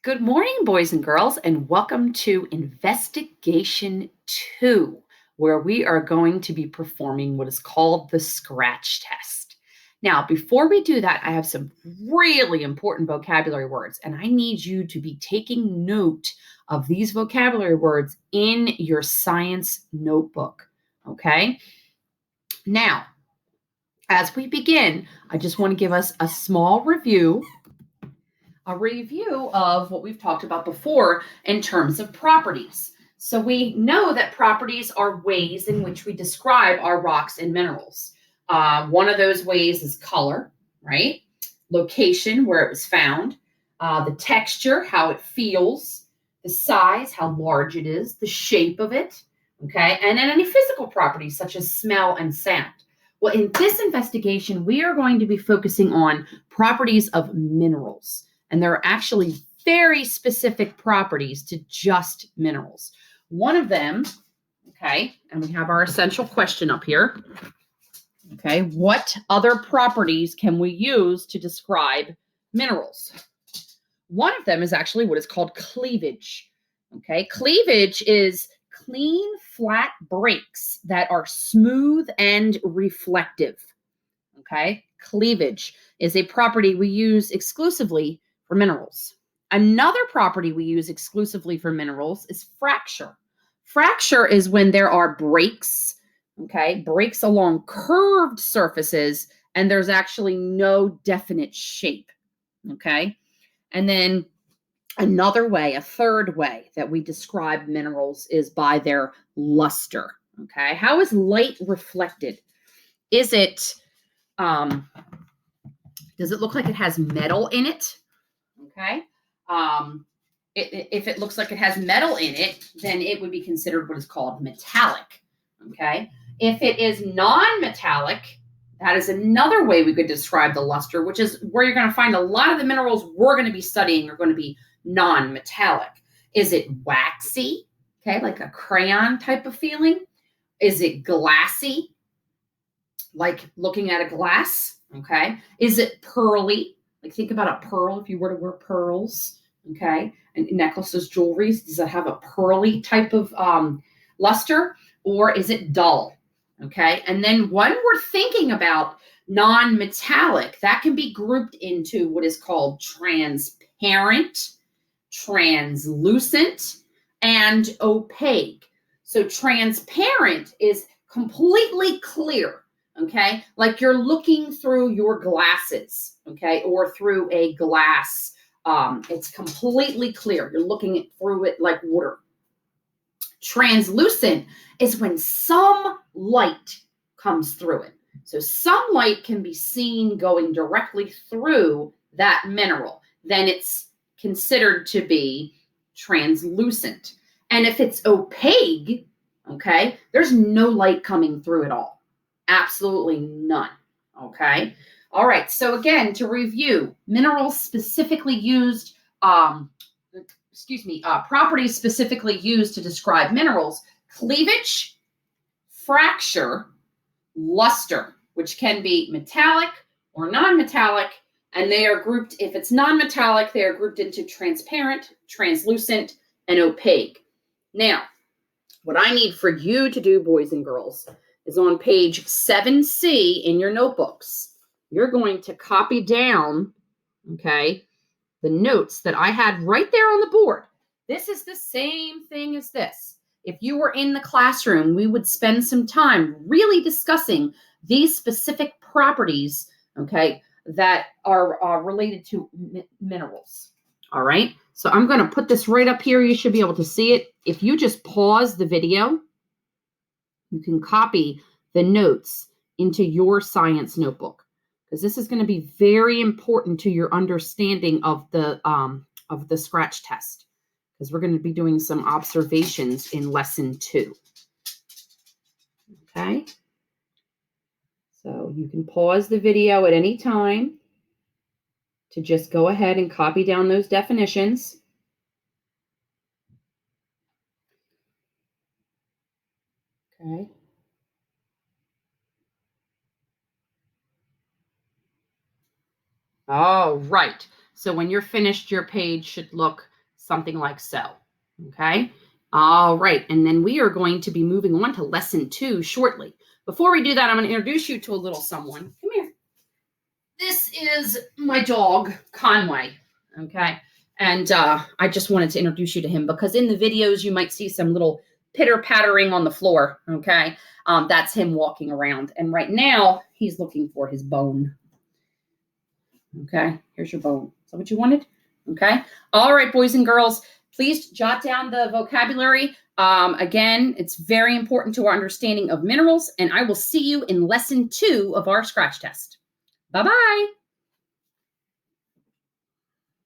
Good morning, boys and girls, and welcome to Investigation 2, where we are going to be performing what is called the scratch test. Now, before we do that, I have some really important vocabulary words, and I need you to be taking note of these vocabulary words in your science notebook, okay? Now, as we begin, I just want to give us a small review of what we've talked about before in terms of properties. So we know that properties are ways in which we describe our rocks and minerals. One of those ways is color, right? Location, where it was found, the texture, how it feels, the size, how large it is, the shape of it, okay? And then any physical properties such as smell and sound. Well, in this investigation, we are going to be focusing on properties of minerals. And there are actually very specific properties to just minerals. One of them, okay, and we have our essential question up here. Okay, what other properties can we use to describe minerals? One of them is actually what is called cleavage. Okay, cleavage is clean, flat breaks that are smooth and reflective. Okay, cleavage is a property we use exclusively for minerals. Another property we use exclusively for minerals is fracture. Fracture is when there are breaks, okay, breaks along curved surfaces, and there's actually no definite shape, okay? And then another way, a third way that we describe minerals is by their luster, okay? How is light reflected? Is it, does it look like it has metal in it? Okay. If it looks like it has metal in it, then it would be considered what is called metallic. Okay. If it is non-metallic, that is another way we could describe the luster, which is where you're going to find a lot of the minerals we're going to be studying are going to be non-metallic. Is it waxy? Okay, like a crayon type of feeling. Is it glassy? Like looking at a glass. Okay. Is it pearly? Like think about a pearl if you were to wear pearls, okay, and necklaces, jewelries. Does it have a pearly type of luster, or is it dull? Okay, and then when we're thinking about non-metallic, that can be grouped into what is called transparent, translucent, and opaque. So transparent is completely clear. Okay, like you're looking through your glasses, okay, or through a glass. It's completely clear. You're looking through it like water. Translucent is when some light comes through it. So some light can be seen going directly through that mineral. Then it's considered to be translucent. And if it's opaque, okay, there's no light coming through at all. Absolutely none. Okay. All right. So again, to review, minerals specifically used, properties specifically used to describe minerals: cleavage, fracture, luster, which can be metallic or non-metallic, and they are grouped, if it's non-metallic, they are grouped into transparent, translucent, and opaque. Now, what I need for you to do, boys and girls, is on page 7C in your notebooks. You're going to copy down, okay, the notes that I had right there on the board. This is the same thing as this. If you were in the classroom, we would spend some time really discussing these specific properties, okay, that are related to minerals. All right, so I'm going to put this right up here. You should be able to see it. If you just pause the video, you can copy the notes into your science notebook, because this is going to be very important to your understanding of the scratch test, because we're going to be doing some observations in lesson 2. Okay, so you can pause the video at any time to just go ahead and copy down those definitions. Okay. All right. So when you're finished, your page should look something like so. Okay. All right. And then we are going to be moving on to lesson 2 shortly. Before we do that, I'm going to introduce you to a little someone. Come here. This is my dog, Conway. Okay. And I just wanted to introduce you to him because in the videos, you might see some little pitter pattering on the floor. Okay. That's him walking around. And right now, he's looking for his bone. Okay. Here's your bone. Is that what you wanted? Okay. All right, boys and girls, please jot down the vocabulary. Again, it's very important to our understanding of minerals, and I will see you in lesson 2 of our scratch test. Bye-bye.